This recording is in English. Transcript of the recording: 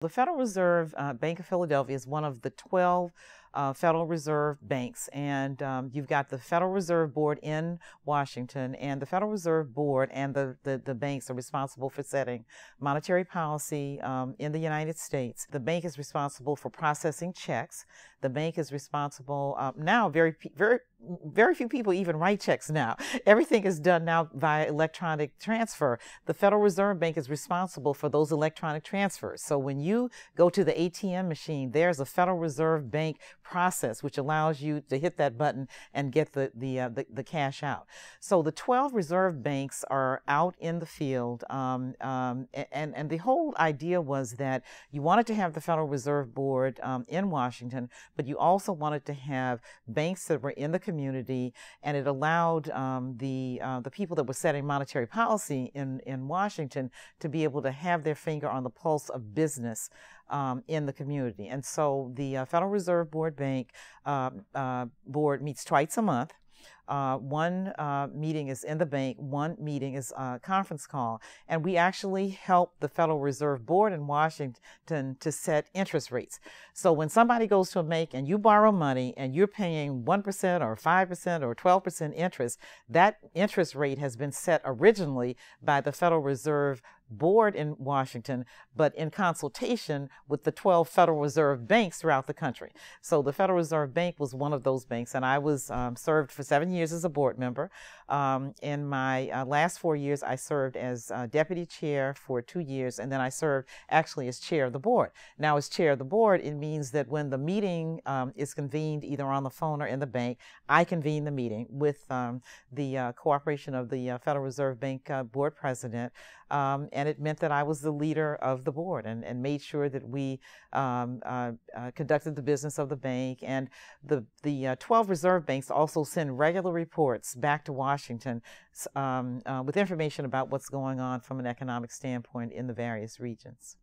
The Federal Reserve Bank of Philadelphia is one of the 12 Federal Reserve banks, and you've got the Federal Reserve Board in Washington, and the Federal Reserve Board and the banks are responsible for setting monetary policy in the United States. The bank is responsible for processing checks. The bank is responsible now. Very few people even write checks now. Everything is done now via electronic transfer. The Federal Reserve Bank is responsible for those electronic transfers. So when you go to the ATM machine, there's a Federal Reserve Bank process which allows you to hit that button and get the cash out. So the 12 reserve banks are out in the field, and the whole idea was that you wanted to have the Federal Reserve Board in Washington, but you also wanted to have banks that were in the community, and it allowed the people that were setting monetary policy in Washington to be able to have their finger on the pulse of business in the community. And so the Federal Reserve Board Bank board meets twice a month. One meeting is in the bank, one meeting is a conference call, and we actually help the Federal Reserve Board in Washington to set interest rates. So when somebody goes to a bank and you borrow money and you're paying 1% or 5% or 12% interest, that interest rate has been set originally by the Federal Reserve Board in Washington, but in consultation with the 12 Federal Reserve banks throughout the country. So the Federal Reserve Bank was one of those banks, and I was served for 7 years as a board member. In my last 4 years, I served as deputy chair for 2 years, and then I served actually as chair of the board. Now, as chair of the board, it means that when the meeting is convened either on the phone or in the bank, I convene the meeting with the cooperation of the Federal Reserve Bank board president. And it meant that I was the leader of the board and made sure that we conducted the business of the bank. And the 12 reserve banks also send regular reports back to Washington with information about what's going on from an economic standpoint in the various regions.